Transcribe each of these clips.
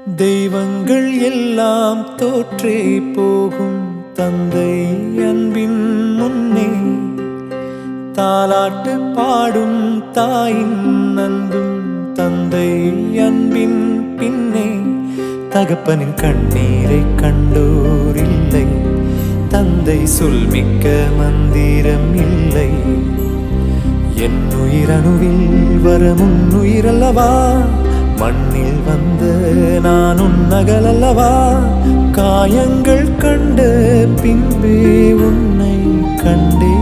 தெய்வங்கள் எல்லாம் தோற்றே போகும் தந்தை அன்பின் முன்னே தாலாட்டு பாடும் தாயின் அன்பும் தந்தை அன்பின் பின்னே தகப்பனின் கண்ணீரை கண்டோர் இல்லை தந்தை சொல்மிக்க மந்திரம் இல்லை என் உயிரணுவில் வரமுன் உயிரல்லவா மண்ணில் வந்த நான் உன்னகலல்லவா காயங்கள் கண்ட பின்பே உன்னை கண்டே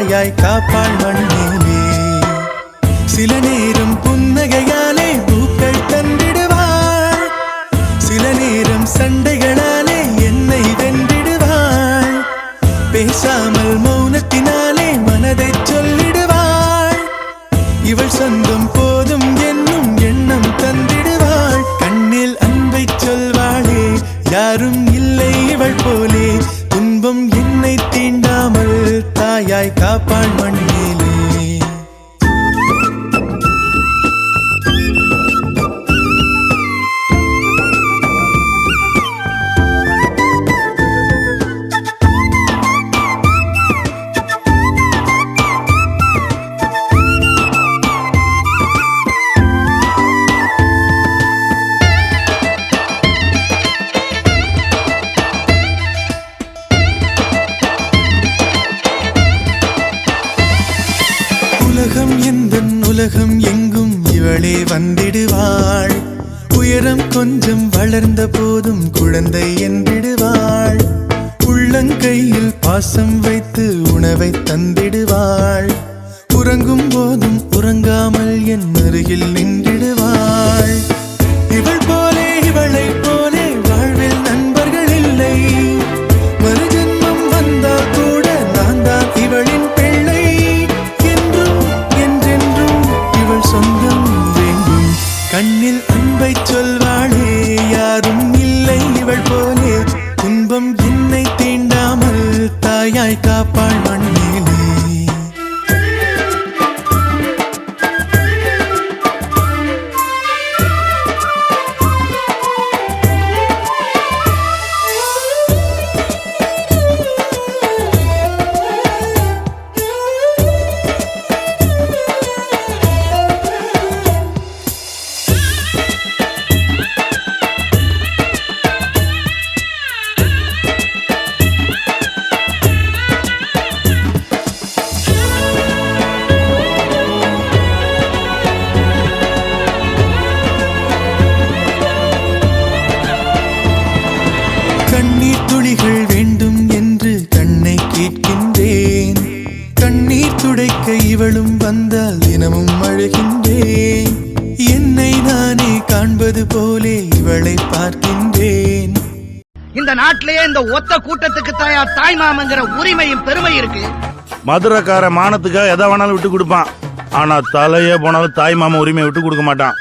தாயாய் காப்பாள் மண்ணிலே. சில நேரம் புன்னகையாலே பூக்கள் தந்திடுவாள், சில நேரம் சண்டைகளாலே என்னை வென்றிடுவாள். பேசாமல் மௌனத்தினாலே மனதை சொல்லிடுவாள். இவள் சொந்தம் போதும் என்னும் எண்ணம் தந்திடுவாள். கண்ணில் அன்பை சொல்வாளே, யாரும் இல்லை இவள் போலே. துன்பம் என்னை தீண்டாமல் தாயாய் காப்பாள் மண்ணிலே. உலகம் எந்தன் உலகம் எங்கும் இவளே வந்திடுவாள். உயரம் கொஞ்சம் வளர்ந்த போதும் குழந்தை என்றிடுவாள். உள்ளங்கையில் பாசம் வைத்து உணவை தந்திடுவாள். உறங்கும் போதும் உறங்காமல் என் அருகில் நின்றிடுவாள். இவள் போலே இவளை போலே வாழ்வில் நண்பர்கள் இல்லை. மறுஜன்மம் வந்தால் கூட நான் தான் இவளின் பிள்ளை. சொந்தம் வேண்டும். கண்ணில் அன்பை சொல்வாளே, யாரும் இல்லை இவள் போலே. துன்பம் என்னை தீண்டாமல் தாயாய் காப்பாள் மண்ணிலே. கண்ணீர் துளிகள் வேண்டும் என்று கண்ணை கேட்கின்றேன். கண்ணீர் துடைக்க இவளும் வந்தால் தினமும் அழுகின்றேன். என்னை நானே காண்பது போலே இவளை பார்க்கின்றேன். இந்த நாட்டிலேயே இந்த ஒத்த கூட்டத்துக்கு தாயா தாய் மாமங்கிற உரிமையும் பெருமை இருக்கு. மதுரைக்கார மானத்துக்காக எதை வேணாலும் விட்டு கொடுப்பான், ஆனா தலையே போனாலும் தாய் மாமா உரிமையை விட்டு கொடுக்க மாட்டான்.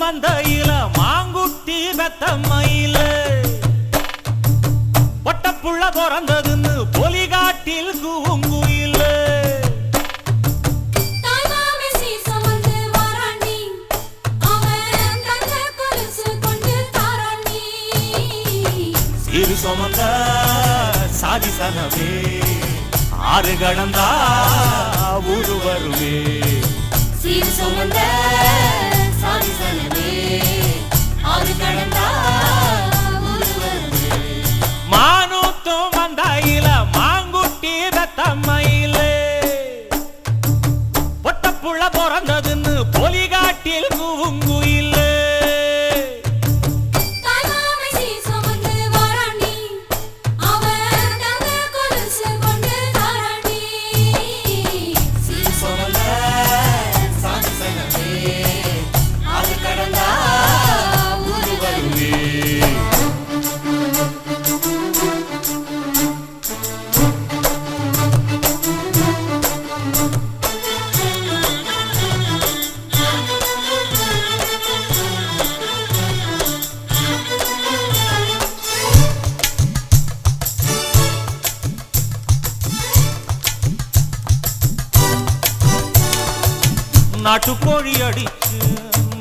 மந்தையில மாங்குட்டி பெத்தம்மையில பொட்டப்புள்ள பிறந்ததுன்னு பொலிகாட்டில் கூங்குயில. சிறு சுமந்த சாதி சனவே ஆறு கடந்தா ஊரு வருவே. சிறு சுமந்த சாதி சனவே ஆறு கடந்தா ஊரு வருவே. மானூத்தும் மந்தையில மாங்குட்டி பெத்தம்மையில பொட்டப்புள்ள பிறந்ததுன்னு பொலிகாட்டில் கூங்குயில. நாட்டுக்கோழி அடிச்சு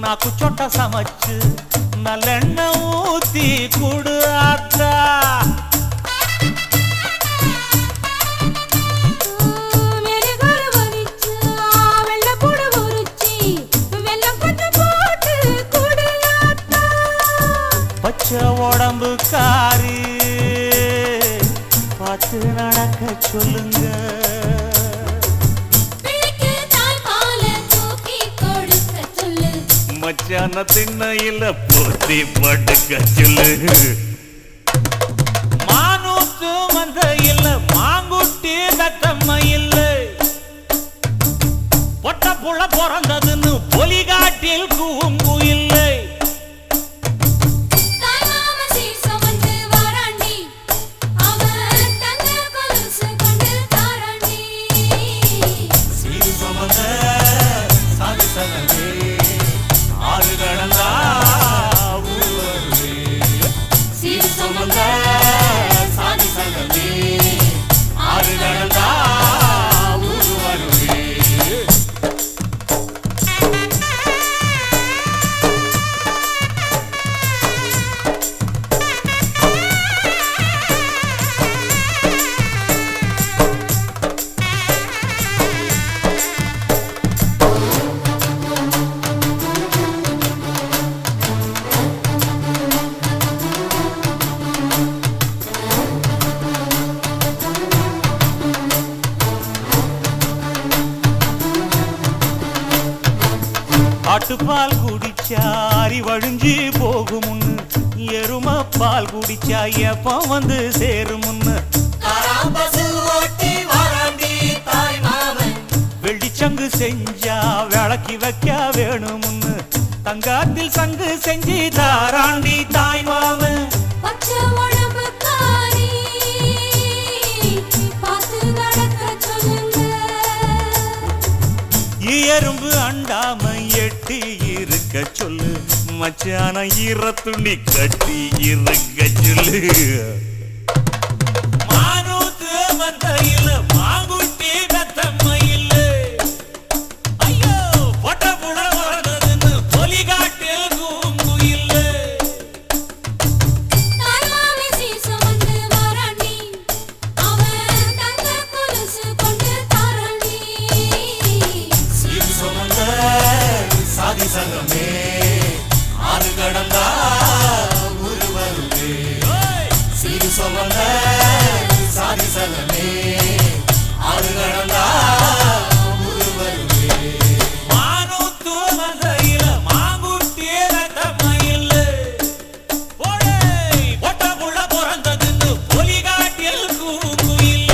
நாக்கு சொட்ட சமைச்சு நல்லெண்ணெய் ஊத்தி குடு ஆத்தா. பச்சை உடம்பு காரி பார்த்து நடக்க சொல்லுங்க. மச்சான திண்ணையில போத்தி படுக்க சொல்லு. மானூத்து மந்த இல்ல மாங்குட்டி தத்தம்ம இல்ல. பொட்ட புள்ள பிறந்ததுன்னு பொலிகாட்டில் கூம்பு இல்லை. ஆட்டுப்பால் குடிச்சா அறிவழிஞ்சி போகுமுன்னு, எரும பால் குடிச்சா எப்ப வந்து சேருமுன்னு. வெள்ளிச்சங்கு செஞ்சா விளக்கி வைக்க வேணுமுன்னு, தங்காத்தில் சங்கு செஞ்சு தாராண்டி தாய் மாமன். எறும்பு அண்டாம எட்டி இருக்க சொல்லு. மச்சான ஈர துணி கட்டி இருக்க சொல்லு. மானூத்து மந்த இல்ல மாங்குட்டி தத்தம்ம இல்ல. ஐயோ பொட்ட புள்ள பிறந்ததுன்னு பொலிகாட்டில் கூம்பு இல்ல. சாதி சங்கமே ஆறு கடந்தா ஊரு வருவே. சீரு சொந்த சாதி சங்கமே ஆறு கடந்தா ஊரு வருவே. மானூத்து மந்தையில மாங்குட்டி தத்தம்ம இல்ல. பொட்ட புள்ள பிறந்ததுன்னு பொலிகாட்டில் கூம்பு இல்ல.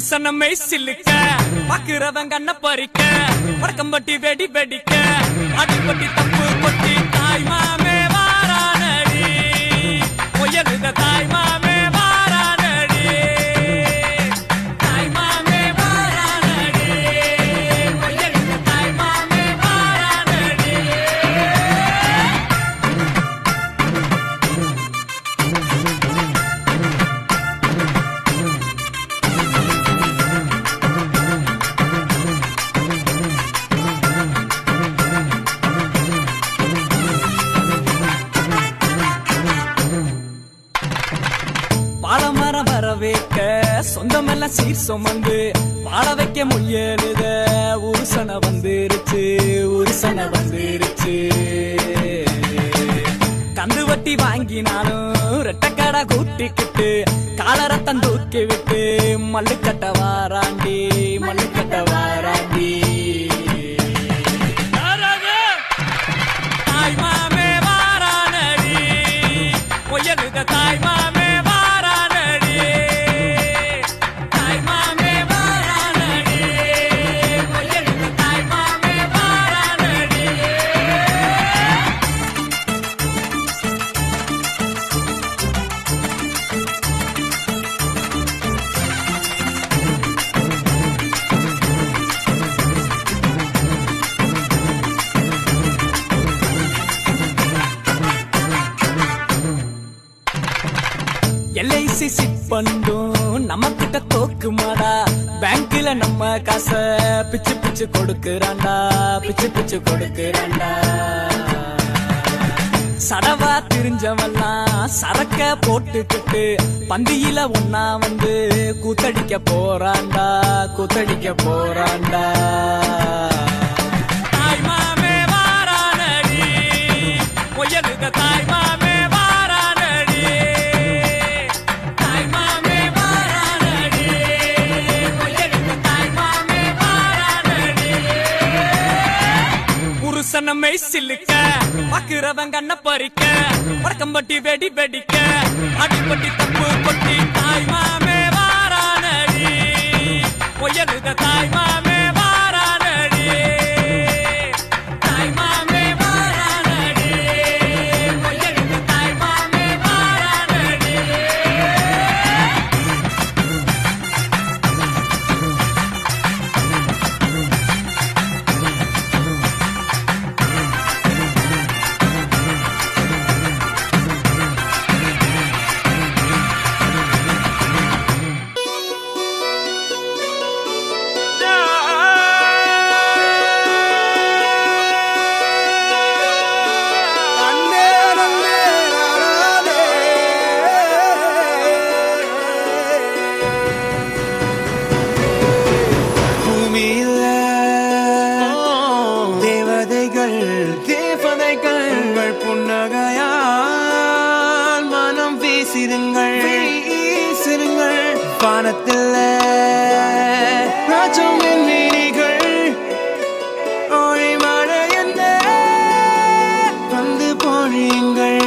புருஷனமை சில்லுக்க பாக்குறவன் கண்ண பறிக்க வடக்கம்பட்டி வெடி வெடிக்க அடிப்பட்டி தப்பு கொட்டி தாய் மாமே வாரானடி பொய்யலுத தாய் மாமே வாரானடி தாய் மாமே வாரானடி பொய்யலுத தாய் மாமே வாரானடி பாலமரம் வர வைக்க சொந்தமெல்லாம் சீர் சுமந்து வாழ வைக்க முயலுத உருசன வந்துருச்சு உருசன வந்துருச்சு கந்து வட்டி வாங்கினாலும் ரெட்டக்கடை கூட்டிக்கிட்டு காலரத்தம் தூக்கி விட்டு மல்லுக்கட்ட வாராண்டி மல்லுக்கட்ட வாராண்டி தாய் மாமே வாரானடி பொய்யலுத தாய் மாமே வாரானடி தாய் மாமே வாரானடி பொய்யலுத தாய் மாமே வாரானடி எல்ஐசி சிட் பண்ணும் நம்ம கிட்ட தோக்கு மாடா பேங்க்ல நம்ம காசை பிச்சு பிச்சு கொடுக்கறான்டா பிச்சு பிச்சு கொடுக்கறான்டா சடவா திரிஞ்சவெல்லாம் சரக்க போட்டுக்கிட்டு பந்தியில ஒன்னா வந்து கூத்தடிக்க போறான்டா கூத்தடிக்க போறான்டா தாய் மாமே வாரானடி பொய்யலுத தாய் மாமே வாரானடி தாய் மாமே வாரானடி பொய்யலுத தாய் மாமே வாரானடி புருஷனமை சில்லுக்க பாக்குறவன் கண்ண பறிக்க வடக்கம்பட்டி வெடி வெடிக்க அடிப்பட்டி தப்பு கொட்டி தாய் மாமே வாரானடி பொய்யலுத தாய் மாமே வாரானடி தாய் மாமே வாரானடி பொய்யலுத தாய் மாமே வாரானடி பூமியில தேவதைகள் தேவதைகள் புன்னகையால் மனம் வீசிடுங்கள் வீசிடுங்கள் வானத்தில் ராஜம் மீனிகள் ஒளி மழை என்ன வந்து பொழியுங்கள்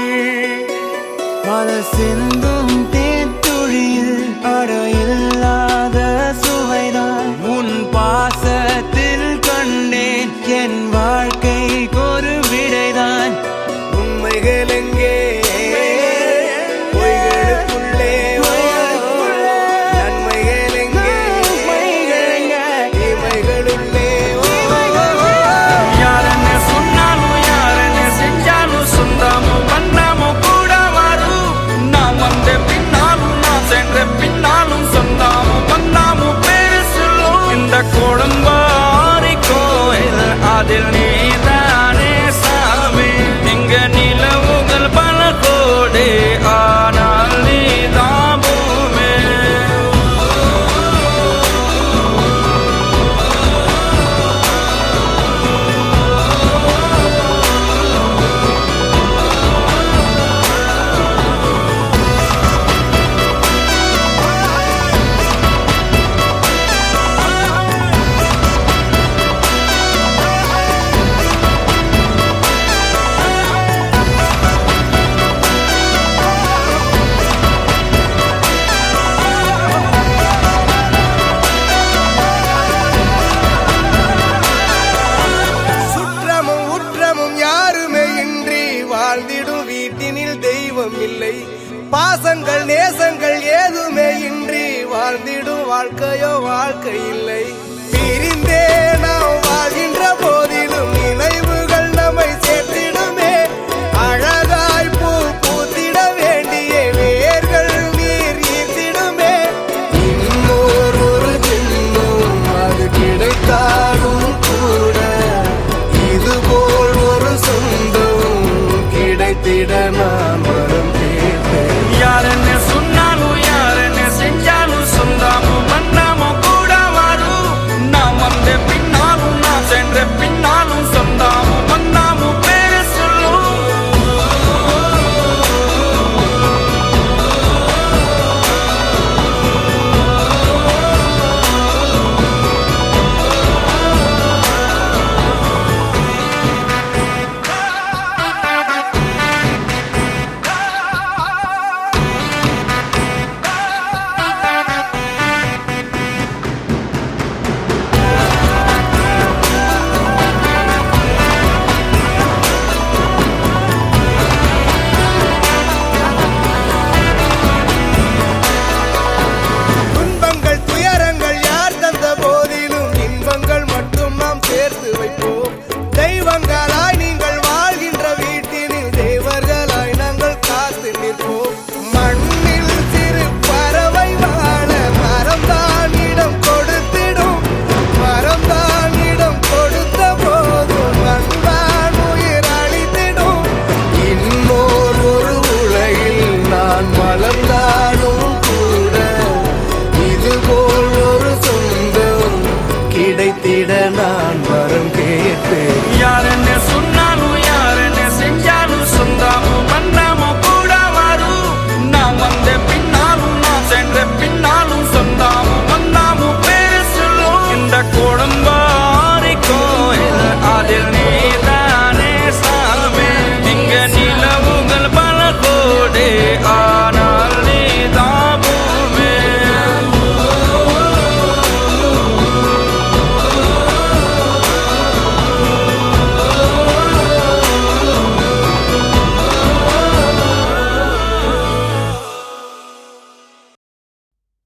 மலை சிந்தும் தேத்துழியில் அடையில்லாத சுவைதான் உன் பாசத்தில் கண்டேன் என் வாழ்க்கைக்கு ஒரு விடைதான் உண்மைகள் எங்கே பொய்களுக்குள்ளே நன்மைகள் எங்கே இமைகளுள்ளே யாரென்ன சொன்னாலும் யாரென்ன செஞ்சாலும் சொந்தமும் பந்தமும் கூட வரும் நான் வந்த பின்னாலும் நான் சென்ற பின்னாலும் சொந்த பாசங்கள் நேசங்கள் ஏதுமே இன்றி வாழ்ந்திடும் வாழ்க்கையோ வாழ்க்கை இல்லை. பிரிந்தே நாம் வாழ்கின்ற போதிலும் நினைவுகள் நம்மை சேர்த்திடுமே. அழகாய் பூ பூத்திட வேண்டிய வேர்கள் நீர் ஈர்த்திடுமே. இன்னொரு ஜென்மம் அது கிடைத்தாலும் கூட இதுபோல் ஒரு சொந்தம் கிடைத்திட நான் வரம் கேட்பேன். யாருன்னு சொன்னாலும் யாருன்னு செஞ்சாலும் சொந்தாமும் வந்தாமும் கூட வரும். நான் வந்த பின்னாலும் நான் சென்ற பின்னாலும் சொந்தாமும் வந்தாமும் பேரு சொல்லும். துன்பங்கள் துயரங்கள் யார் தந்த போதிலும் இன்பங்கள் மட்டும் நாம் சேர்த்து வைப்போம். தெய்வங்களாய் நீங்கள் வாழ்கின்ற வீட்டினில் தேவர்களாய் நாங்கள் காத்து நிற்போம். மண்ணில் சிறு பறவை வாழ மரம்தான் இடம் கொடுத்திடும். மரம்தான் இடம் கொடுத்த போதும் மண்தான் உயிர் அளித்திடும். இன்னொரு உலகில் நான் வளர்ந்தாலும் கூட இதுபோல் ஒரு சொந்தம் கிடைத்திட நான் வரம் கேட்பேன். யாருன்னு சொன்னாலும் யாருன்னு செஞ்சாலும் சொந்தாமும் வந்தாமும் கூட வரும். நான் வந்த பின்னாலும் நான் சென்ற பின்னாலும் சொந்தாமும் வந்தாமும் பேரு சொல்லும். இந்த குடும்பாரி கோயில் அதில் நீதானே சாமி. இங்க நிலவுகள் பல கோடி ஆனால் நீதான் பூமி.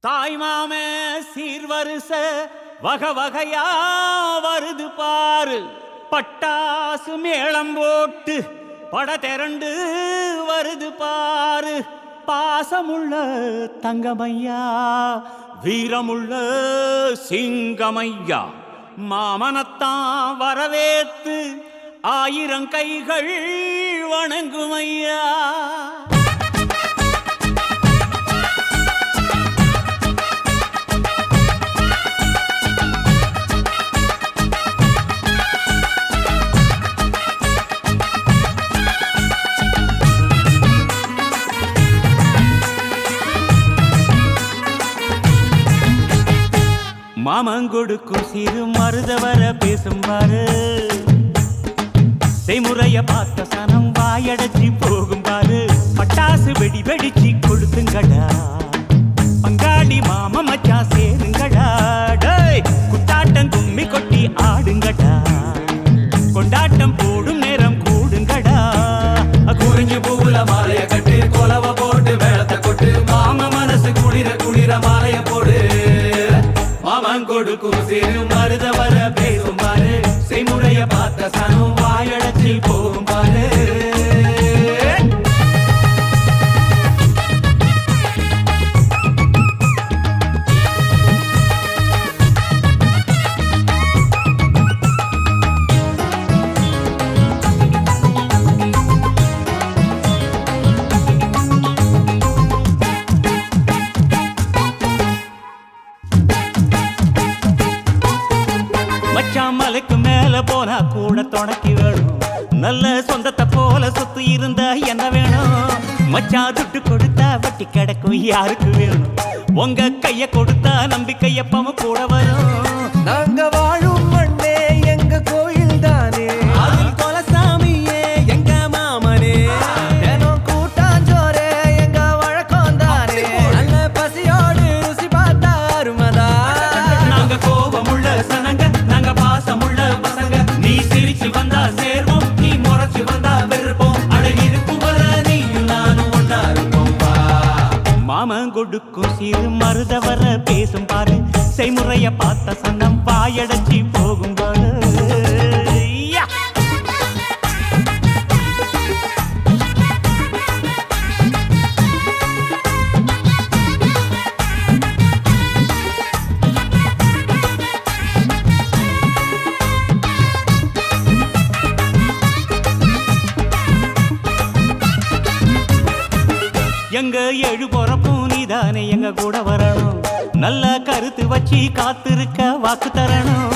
தாய்மாமே சீர்வரிச வகை வகையா வருது பாரு. பட்டாசு மேளம் போட்டு பட திரண்டு வருது பாரு. பாசமுள்ள தங்கமையா வீரமுள்ள சிங்கமையா மாமனத்தான் வரவேத்து 1000 கைகள் வணங்குமையா. மாமங்கொடுக்கும் சிறு மருதவர பேசும் பாரு. செய்முறைய பார்த்த சனம் வாயடைச்சி போகும் பாரு. பட்டாசு வெடி வெடிச்சு கொடுத்துங்கடா. பங்காளி மாம மச்சா சேருங்கடா. டேய் குத்தாட்டம் கும்மி கொட்டி ஆடுங்கடா. கொண்டாட்டம் போடும் நேரம் கூடுங்கடா. குறிஞ்சி பூவுல மாலைய கட்டு கொலவ போட்டு வேளத்தை கொட்டு. மாம மனசு குளிர குளிர மாலைய போடு. மாமங்கொடுக்கும் சிறு மருதவர பேசும் பாரு. செய்முறைய பார்த்த சனம் வாயடைச்சி போகும் பாரு. மச்சான் மலைக்கு மேல போனா கூட துணைக்கு வேணும். நல்ல சொந்தத்தை போல சொத்து இருந்தா என்ன வேணும். மச்சான் துட்டு கொடுத்தா வட்டி கிடக்கும் யாருக்கு வேணும். உங்க கைய கொடுத்தா நம்பிக்கை எப்பவும் கூட வரும். நாங்க வாழும் மண்ணே எங்க கோயில் தானே. அதில் கொலசாமியே எங்க மாமனே. தினம் கூட்டாஞ்சோரே எங்க வழக்கம் தானே. நல்ல பசியோடு ருசி பார்த்தா அருமதா. நாங்க கோபமுள்ள சனங்க நாங்க பாசமுள்ள பசங்க. நீ சிரிச்சு வந்தா சேர்வோம் நீ முறைச்சு வந்தா வெறுப்போம். அழகிருக்கும் வர நீயும் நானும் ஒன்னா இருப்போம். மாமன் கொடுக்கும் சிறு மருதவர பேசும் பாரு செய்முறைய பார்த்த சன்னம் வாயடைச்சி போகும் பாரு எங்க ஏழு பொறப்பும் நீதானே எங்க கூட வரணும் நல்ல கருத்து வச்சு காத்திருக்க வாக்கு தரணும்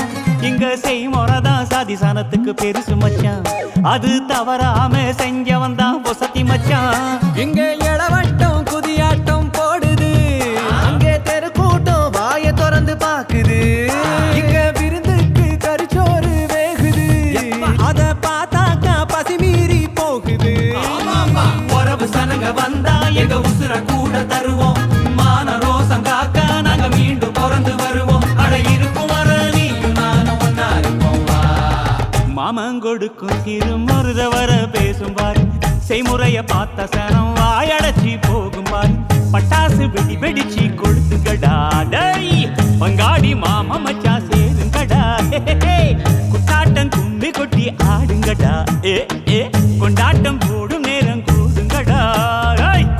இங்க செய்முறைதான் சாதி சாணத்துக்கு பெருசு மச்சான் அது தவறாம செஞ்சவன் தான் பொசத்தி மச்சான் இங்க இளவட்டம் குதியாட்டம் போடுது அங்கே தெருக்கூட்டம் வாய திறந்து பாக்குது இங்க விருந்துக்கு கரிச்சோறு வேகுது அத பார்த்தாக்கா பசி மீறி போகுது உறவு சனங்க வந்தா எங்க உசுர கூட தருவோம் மான ரோசம் காக்க நாங்க மீண்டும் பிறந்து வருவோம் அட இருக்கும் வர நீயும் நானும் ஒன்னா இருப்போம் மாமன் கொடுக்கும் சிறு மருத வர பேசும் பாரு செய்முறைய பார்த்த சனம் வாயடைச்சி போகும் பாரு பட்டாசு வெடி வெடிச்சு கொடுத்துங்கடா டை பங்காடி மாமா மச்சா சேருங்கடா குட்டாட்டம் கும்பி கொட்டி ஆடுங்கடா ஏ கொண்டாட்டம் போடும் நேரம் கூடுங்கடா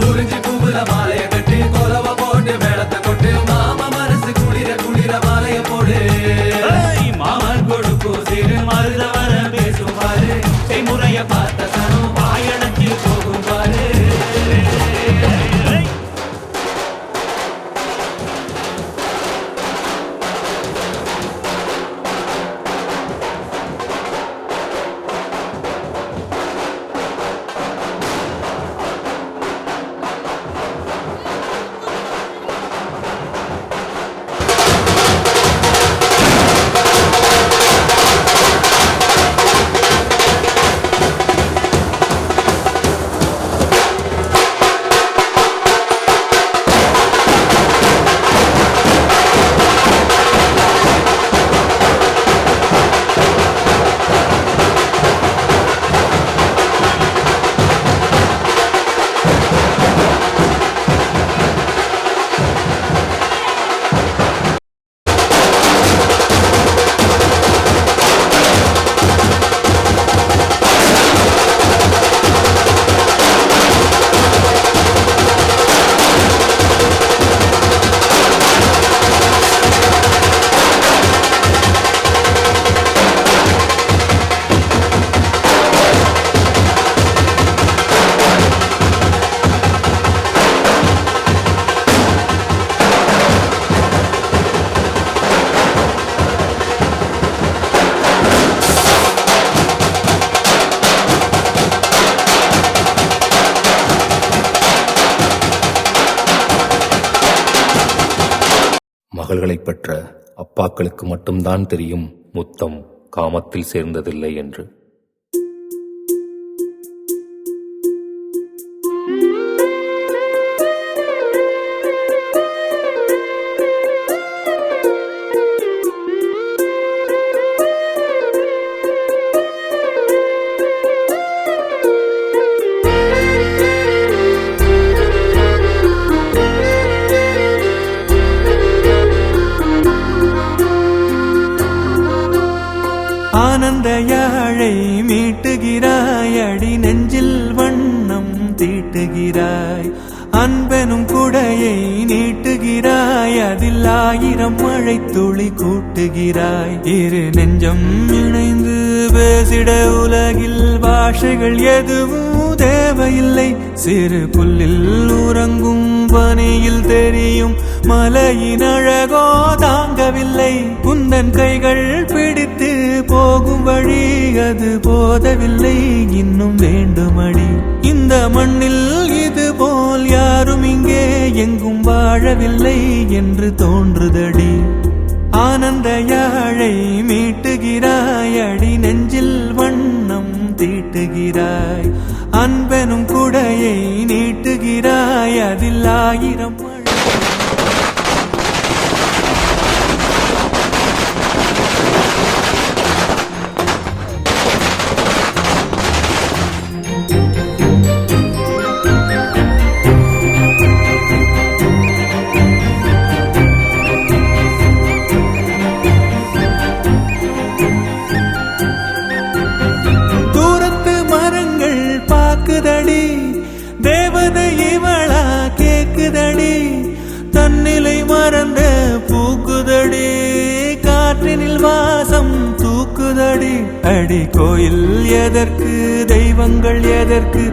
குறிஞ்சி பூவுல மாலைய கட்டி கொலவ போட்டு மேளத்தை கொட்டு மாமா மனசு குளிர குளிர மாலைய போடு மாமன் கொடுக்கும் சிறு மருத வர பேசும் பாரு செய்முறைய பார்த்த சனம் வாயடைச்சி போகும் பாரு மகள்களைப் பெற்ற அப்பாக்களுக்கு மட்டும்தான் தெரியும் முத்தம் காமத்தில் சேர்ந்ததில்லை என்று. ஆனந்த யாழை மீட்டுகிறாய், அடி நெஞ்சில் வண்ணம் தீட்டுகிறாய், அன்பெனும் குடையை நீட்டுகிறாய், அதில் 1000 மழை துளி கூட்டுகிறாய். இரு நெஞ்சம் இணைந்து பேசிட உலகில் பாஷைகள் எதுவும் தேவையில்லை. சிறு புல்லில் உறங்கும் பனியில் தெரியும் மலையின் அழகோ தாங்கவில்லை. குந்தன் கைகள் பிடித்து போகும் வழி அது போதவில்லை, இன்னும் வேண்டுமடி. இந்த மண்ணில் இது போல் யாரும் இங்கே எங்கும் வாழவில்லை என்று தோன்றுதடி. ஆனந்த யாழை மீட்டுகிறாய், அடி நெஞ்சில் வண்ணம் தீட்டுகிறாய், அன்பெனும் குடையை நீட்டுகிறாய், அதில் 1000 மழை. அடி கோயில் எதற்கு தெய்வங்கள் எதற்கு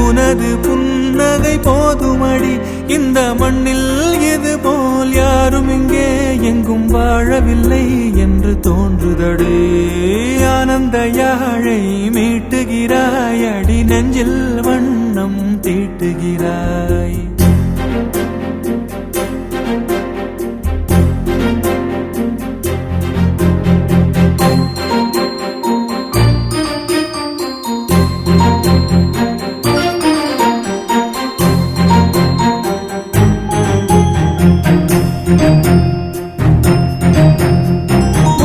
உனது புன்னகை போதுமடி இந்த மண்ணில் இது போல் யாரும் இங்கே எங்கும் வாழவில்லை என்று தோன்றுதடே ஆனந்த யாழை மீட்டுகிறாய் அடி நெஞ்சில் வண்ணம் தீட்டுகிறாய்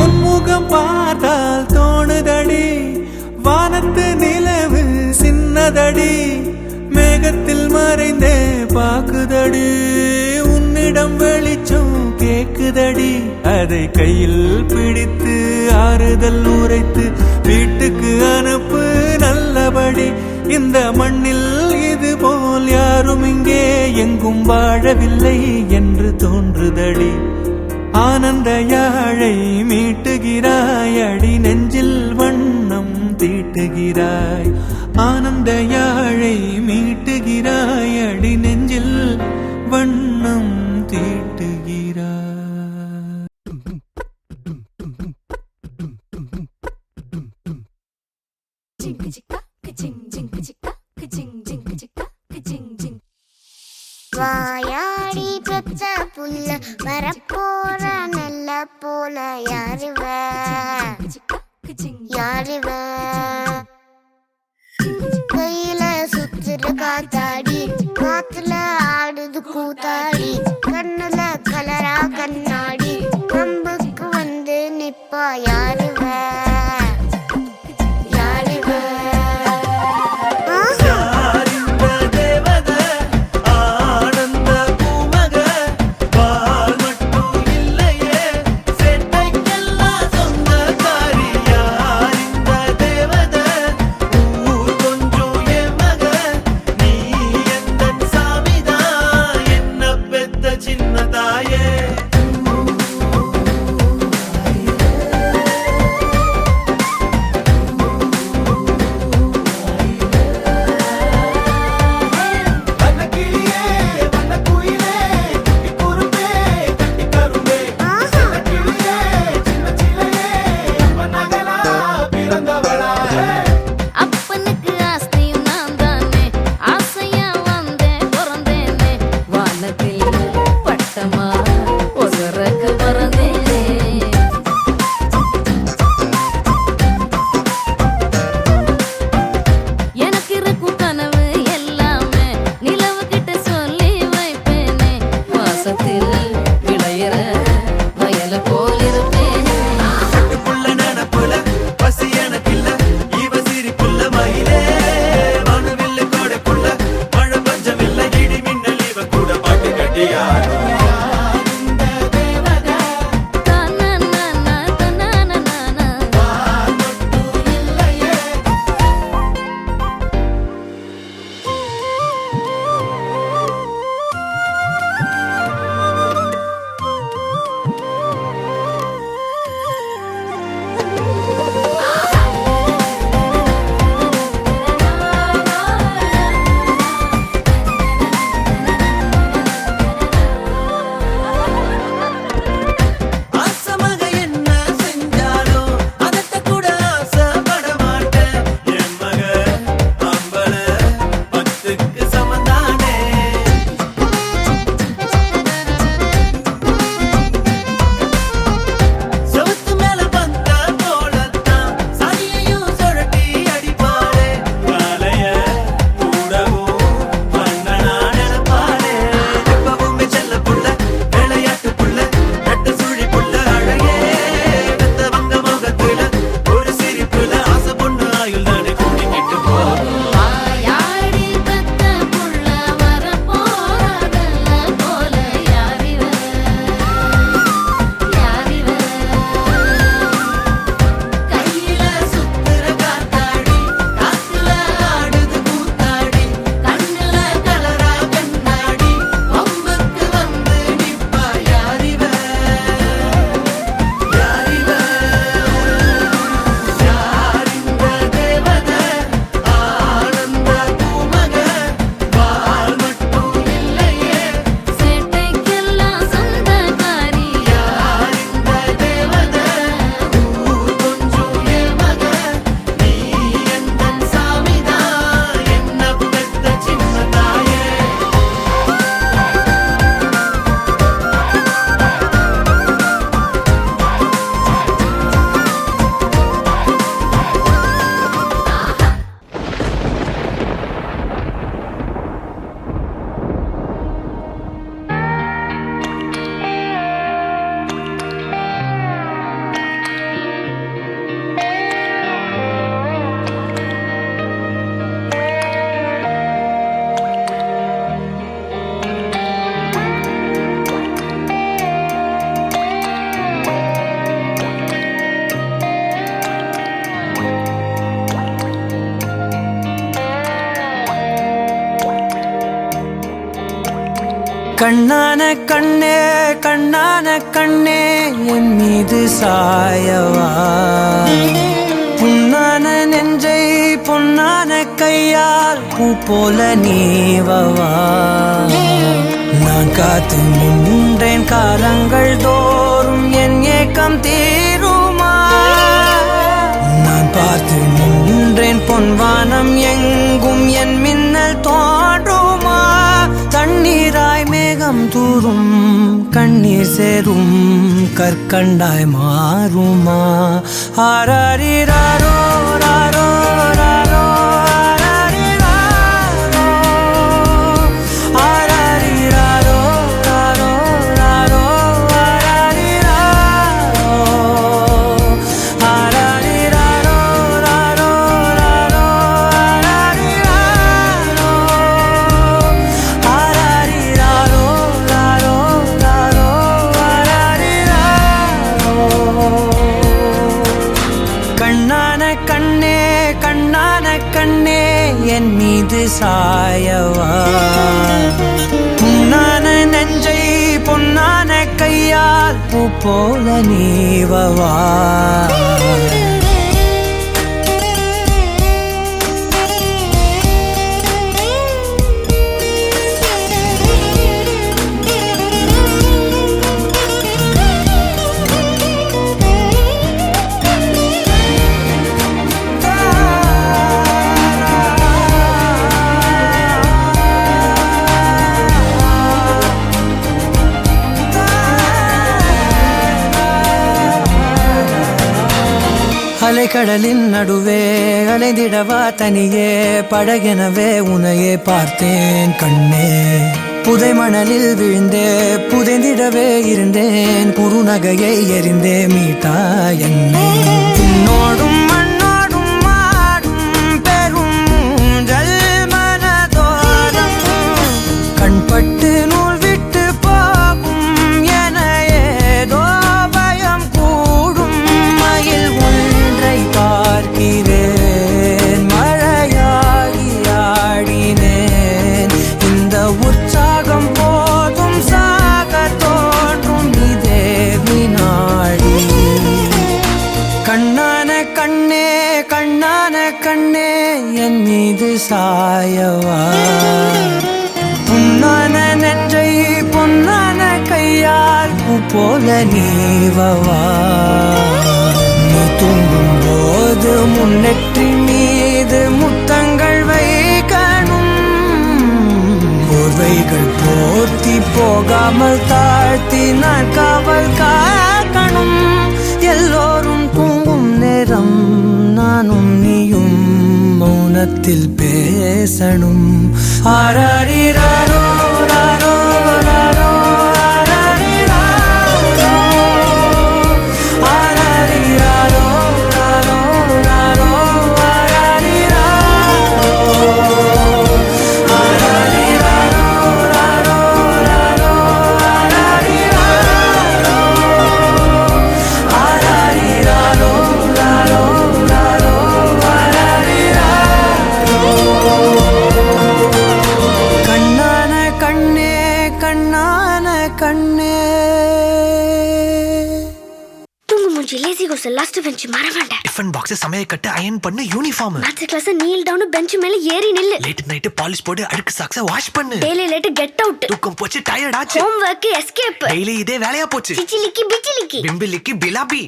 உன்முகம் பார்த்தால் தோணுதடி வானத்து நிலவு சின்னதடி மேகத்தில் மறைந்தே பாக்குதடி உன்னிடம் வெளிச்சம் கேக்குதடி அதை கையில் பிடித்து ஆறுதல் உரைத்து வீட்டுக்கு அனுப்பு நல்லபடி இந்த மண்ணில் இது போல் யாரும் இங்கே எங்கும் வாழவில்லை என்று தோன்றுதடி ஆனந்த யாழை மீட்டுகிறாய் அடி நெஞ்சில் வண்ணம் தீட்டுகிறாய் ஆனந்த யாழை மீட்டுகிறாய் அடி நெஞ்சில் வண்ணம் தீட்டுகிறாய் வாயாடி பெத்த புள்ள வரப்போற நல்ல போல யாருவ கையில சுத்துற காத்தாடி காத்துல ஆடுது கூத்தாடி கண்ணுல கலரா கண்ணாடி கம்புக்கு வந்து நிப்பா யாருவ பெத்த கண்ணான கண்ணே கண்ணான கண்ணே என் மீது சாயவா புண்ணான நெஞ்சை பொன்னான கையால் பூ போல நீவவா நான் காத்து நின்றேன் காலங்கள் தோறும் என் ஏக்கம் தீருமா நான் பார்த்து நின்றேன் பொன்வானம் எங்கும் என் மின்னல் தோன்றுமா தண்ணீராய் மேகம் தூரும் கண்ணீர் சேரும் கற்கண்டாய் மாறுமா ஆராரிராரோ ராரோ ராரோ என் மீது சாயவா புண்ணான நெஞ்சை பொன்னான கையால் பூ போல நீவவா அலைக்கடலின் நடுவே அலைந்திடவா தனியே படகெனவே உனையே பார்த்தேன் கண்ணே புதை மணலில் விழுந்தே புதைந்திடவே இருந்தேன் குறுநகையை எறிந்தே மீட்டா என்னை உன்னோடும் மண்ணோடும் மாடும் பெரும் ஊஞ்சல் மனதோரம் கண்பட்டு நூல் விட்டு போகும் என ஏதோ பயம் கூடும் மயில் பார்க்கிறேன் மழையாகி ஆடினேன் இந்த உற்சாகம் போதும் சாக தோன்றும் இதே வினாடி கண்ணான கண்ணே கண்ணான கண்ணே என் மீது சாயவா புண்ணான நெஞ்சை பொன்னான கையால் பூ போல நீவவா நீ தூங்கும் போது முன்னெற்றி மீது முத்தங்கள் வைக்கணும் போர்வைகள் போர்த்தி போகாமல் தாழ்த்தி நான் காவல் காக்கணும் எல்லோரும் தூங்கும் நேரம் நானும் நீயும் மௌனத்தில் பேசணும் ஆராரிராரோ ராரோ ராரோ லாஸ்ட் பெஞ்ச் மறவேண்ட டிஃபன் பாக்ஸ் சமையல் கட்டு அயன் பண்ணு uniform maths class kneel down bench மேல ஏறி நில்லு லேட் நைட் பாலிஷ் போட்டு அழுக்கு சாக்ஸ வாஷ் பண்ணு டெய்லி லேட் கெட் அவுட் தூக்கம் போச்சு டயர்ட் ஆச்சு ஹோம் வர்க் எஸ்கேப் டெய்லி இதே வேலையா போச்சு சிச்சிலிக்கி பிச்சிலிக்கி பிம்பிலிக்கி பிலாபி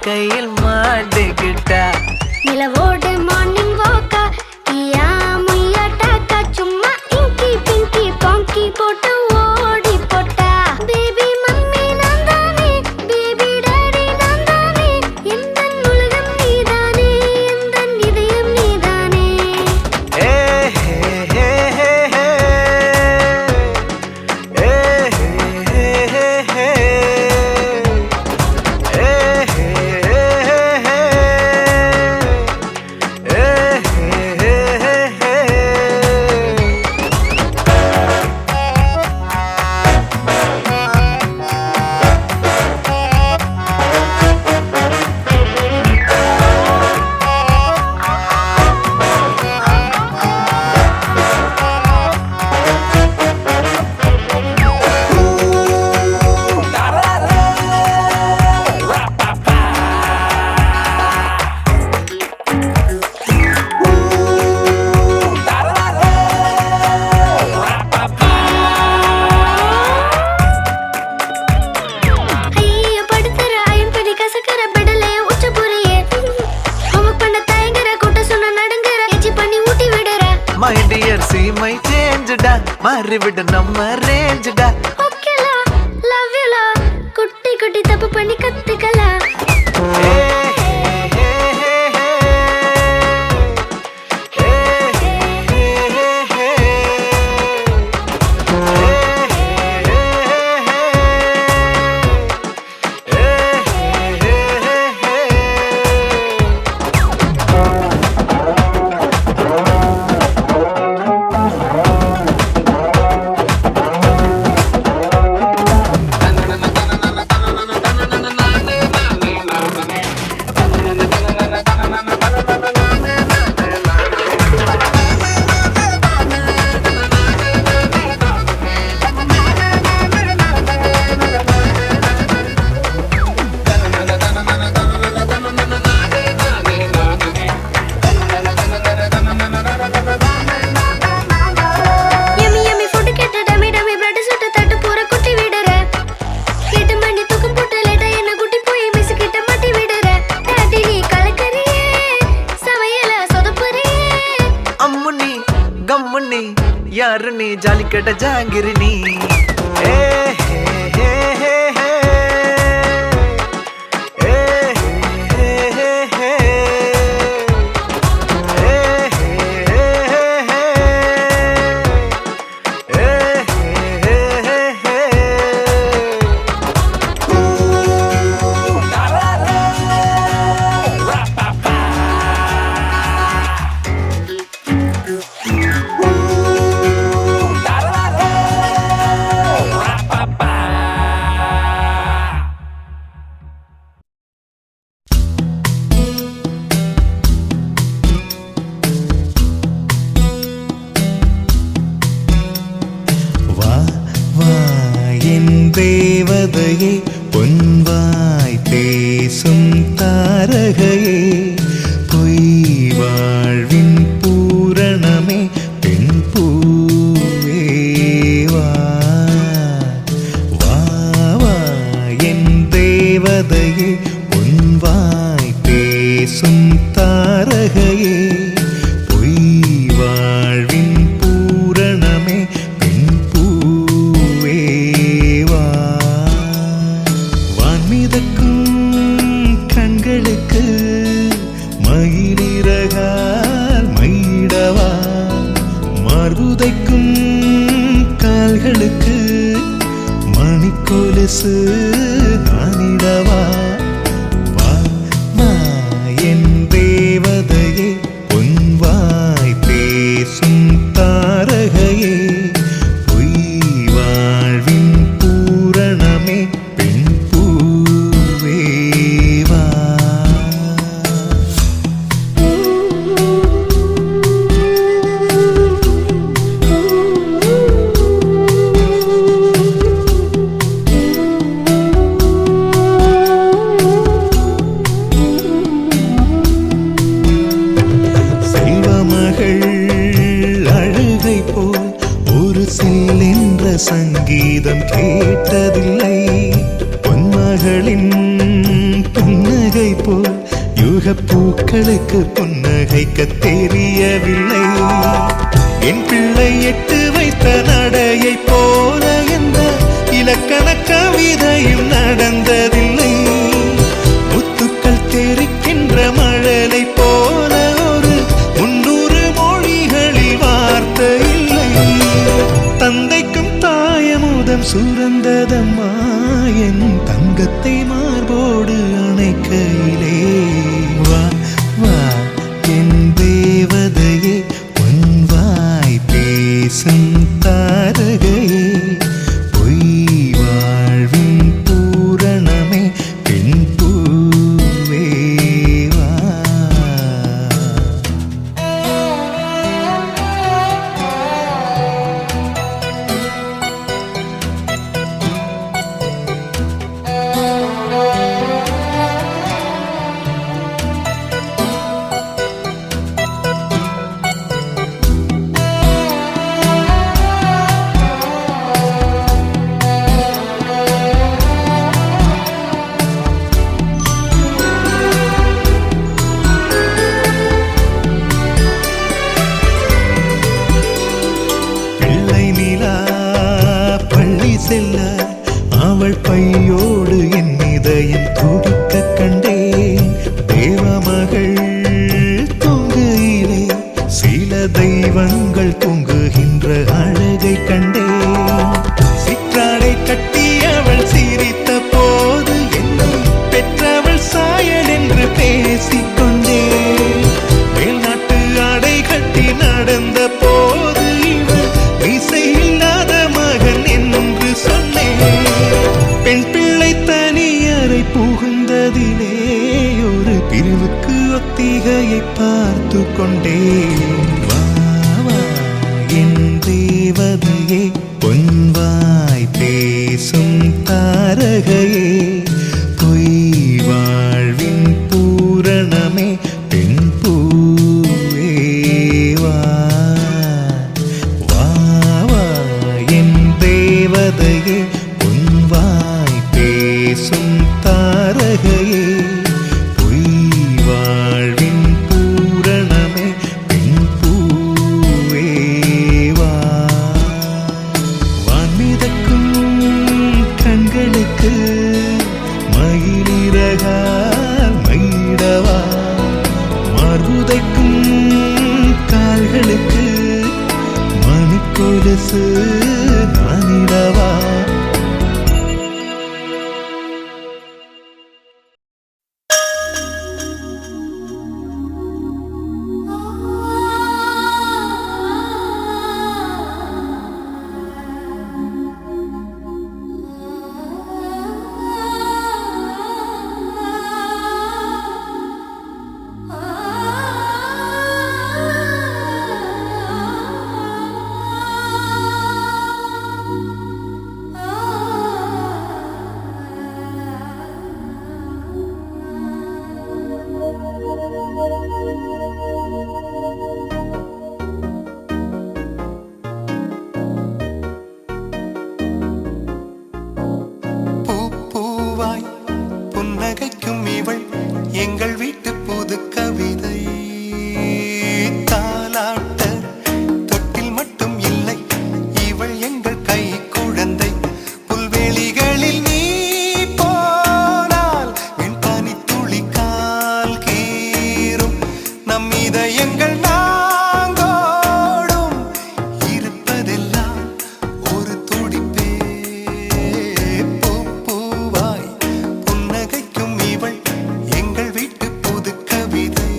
கையில் மாட்டுக்கிட்டா நிலவோடு மார்னிங் வாக்கா கியா முய்யா டாக்கா சும்மா இங்கி பிங்கி பாங்கி போட்டு ஓடி போட்டா பேபி மம்மி நான் தானே பேபி டாடி நான் தானே எந்த உலகம் நீதானே எந்த இதயம் நீதானே ஏ ஹே ஹே ஹே சேஞ்சுடா மாறிவிடு நம்ம ரேஞ்சுடா ஓகேலா லவ் யூலா குட்டி குட்டி தப்பு பண்ணி கத்துக்கலாம் யாரு நீ ஜாலிக்கட்ட ஜாங்கிரி நீ தேவதையே பொன்வாய் பேசும் தாரகையே பொய் வாழ்வின் பூரணமே பெண் பூவேவா வா வா என் தேவதையே பொன்வாய் பேசும் தாரகையே பொய் வாழ்வின் பூரணமே பெண் பூவேவா கண்களுக்கு மயிலிறகால் மயிடவா மார்புதைக்கும் கால்களுக்கு மணிக்கொலுசு நானிடவா வா வா என் தேவதையே பொன்வாய் பேசும் தாரகையே பொய் வாழ்வின் பூரணமே பெண் பூவேவா சங்கீதம் கேட்டதில்லை பொன்மகளின் புன்னகை போல் யுகப் பூக்களுக்கு புன்னகைக்க தெரியவில்லை என் பிள்ளை எட்டு வைத்த நடையை போல என்ற இலக்கண கவிதையும் நடந்ததில்லை முத்துக்கள் தெரிக்கின்ற மழலை போல ஒரு 300 மொழிகளில் வார்த்தை இல்லை தந்தைக்கும் தாயமுதம் சுரந்ததம்மா என் தங்கத்தை மார்போடு அணைக்கையிலே வா வா என் தேவதையே பொன்வாய் பேசும் தாரகையே பொய் வாழ்வின் பூரணமே பெண் பூவேவா நிலா பள்ளி செல்ல அவள் பையோடு என் இதயம் துடிக்க கண்டேன். தேவமகள் தூங்குயிலே சில தெய்வங்கள் தூங்குகின்ற அழகை கண்டேன். சிற்றாடை கட்டி அவள் சிரித்த போது என்னை பெற்றவள் சாயல் என்று பேசிக்கொண்டேன். மேல்நாட்டு ஆடை கட்டி நடந்த போது இவள் இசை இல்லாத மகன் என்று சொன்னேன். பெண் பிள்ளை தனியறை புகுந்ததிலே ஒரு பிரிவுக்கு ஒத்திகையை பார்த்து கொண்டேன். வா வா என் தேவதையே பொன்வாய் பேசும் தாரகையே பொய் வாழ்வின் பூரணமே பெண் பூவே வா வா வா என் தேவதையே பொன்வாய் பேசும் தாரகையே பொய் வாழ்வின் பூரணமே பெண் பூவே வா. வான்மிதக்கும் கண்களுக்கு மயிலிறகால் மயிடவா, மார்புதைக்கும் கால்களுக்கு மணிக்கொலுசு நானிடவா. பூவாய் புன்னகைக்கும் இவள் எங்கள் வீட்டு புது கவிதை. தாலாட்ட தொட்டில் மட்டும் இல்லை இவள் எங்கள் கை குழந்தை. புல்வெளிகளில் நீ போனால் என் பனி துளி கால் கீறும். நம் இதயங்கள் நாங்கோடும் இருப்பதெல்லாம் ஒரு துடிப்பே. பூவாய் புன்னகைக்கும் இவள் எங்கள் வீட்டு புது கவிதை.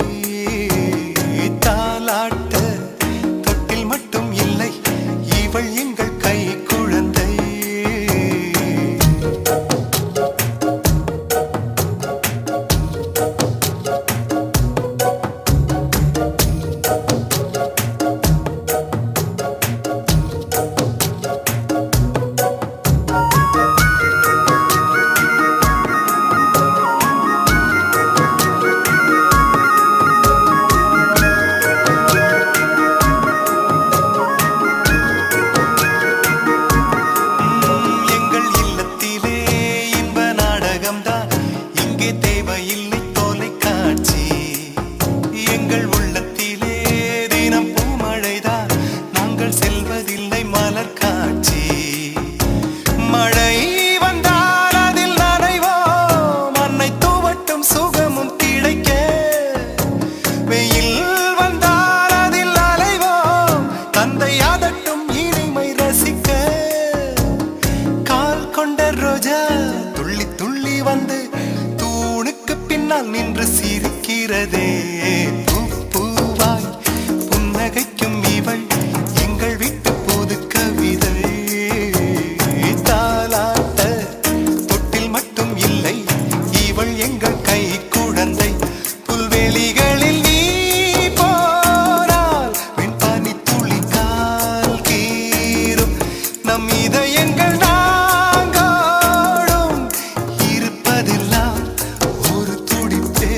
தாலாட்ட தொட்டில் மட்டும் இல்லை இவள் எங்கள் கை குழந்தை. எங்கள் இல்லத்திலே இன்ப நாடகம்தான், இங்கே தேவையில்லை தொலைக்காட்சி. எங்கள் உள்ளத்திலே தினம் பூமழைதான், நாங்கள் செல்வதில்லை மலர் காட்சி. மழை வந்தால் அதில் நனைவோம், மண்ணை தூவட்டும் சுகமும் கிடைக்க. வெயில் வந்தால் அதில் அலைவோம், தந்தை அதட்டும் இனிமை ரசிக்க. கால் கொண்ட ரோஜா துள்ளி துள்ளி வந்து தூணுக்கு பின்னால் நின்று சிரிக்கிறதே. பூவாய் புன்னகைக்கும் இவள் எங்கள் வீட்டு புது கவிதை. தாலாட்ட தொட்டில் மட்டும் இல்லை இவள் எங்கள் கை குழந்தை. புல்வெளிகளில் நீ போனால் வெண் பனி துளி கால் கீறும். நம் இதயங்கள் நாங்கோடும் இருப்பதெல்லாம் ஒரு துடிப்பே.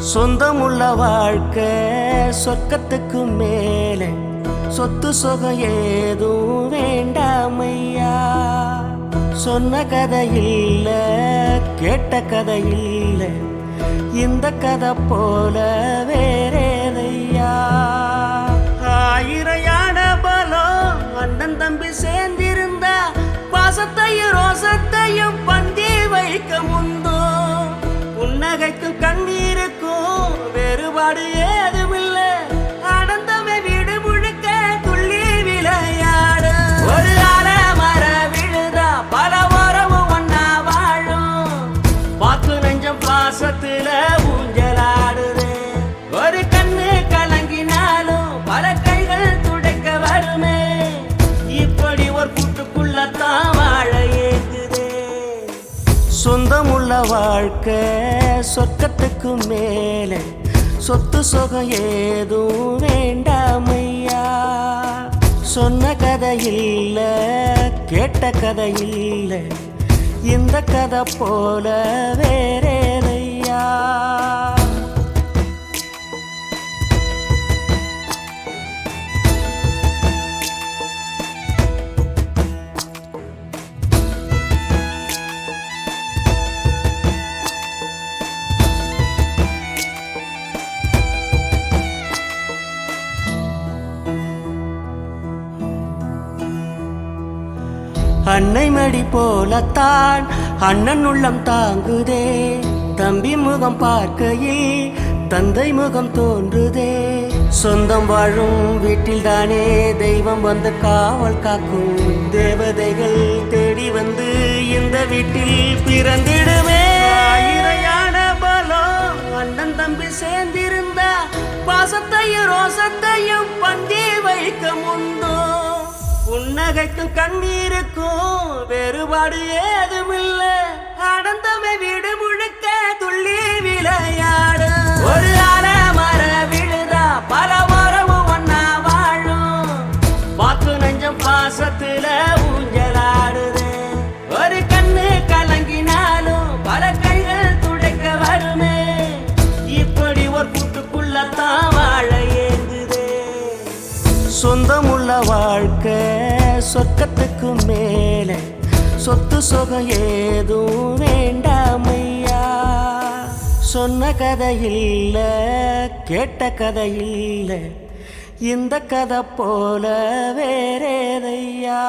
சொந்தமுள்ள வாழ்க்கை சொர்க்கத்துக்கு மேலே சொத்து சுகம் ஏதும் வேண்டாமையா சொன்ன கதை இல்ல கேட்ட கதை இல்ல இந்த கதை போல வேறேதையா ஆயிரையான பலம் அண்ணன் தம்பி சேர்ந்திருந்தா பாசத்தையும் ரோசத்தையும் பந்தி வைக்க முந்தோ புன்னகைக்கும் கண்ணீருக்கும் வேறுபாடு ஏதுமில்லை ஆனந்தமே வீடு முழுக்க துள்ளி விளையாடு ஒரு மர விழுதா பல உறவும் ஒன்னா வாழும் பாக்கு நெஞ்சம் பாசத்துல ஊஞ்சலாடுது ஒரு கண்ணு கலங்கினாலும் பல கைகள் துடைக்க வருமே இப்படி ஒரு கூட்டுக்குள்ளத்தான் வாழ ஏங்குது சொந்தமுள்ள வாழ்க்கை சொர்க்கத்துக்கு மேலே சொத்து சுகம் ஏதும் வேண்டாமையா சொன்ன கதை இல்ல கேட்ட கதை இல்ல இந்த கதை போல வேறேதையா அன்னை மடி போலத்தான் அண்ணன் உள்ளம் தாங்குதே தம்பி முகம் பார்க்கையில் தந்தை முகம் தோன்றுதே சொந்தம் வாழும் வீட்டில் தானே தெய்வம் வந்து காவல் காக்கும் தேவதைகள் தேடி வந்து இந்த வீட்டில் பிறந்திடுமே ஆயிரையான பலம் அண்ணன் தம்பி சேர்ந்திருந்தா பாசத்தையும் ரோசத்தையும் பந்தி வைக்க முந்தோ புன்னகைக்கும் கண்ணீருக்கும் வேறுபாடு ஏதுமில்ல ஆனந்தமே வீடு முழுக்க துள்ளி விளையாடு ஒரு மர விழுதா பல உறவும் ஒன்னா வாழும் பாக்கு நெஞ்சம் பாசத்துல ஊஞ்சலாடுது ஒரு கண்ணு கலங்கினாலும் பல கைகள் துடைக்க வருமே இப்படி ஒரு கூட்டுக்குள்ளத்தான் வாழ ஏங்குது சொந்தமுள்ள வாழ்க்கை சொர்க்கத்துக்கு மேலே சொத்து சுகம் ஏதும் வேண்டாமையா சொன்ன கதை இல்ல கேட்ட கதை இல்ல இந்த கதை போல வேறேதையா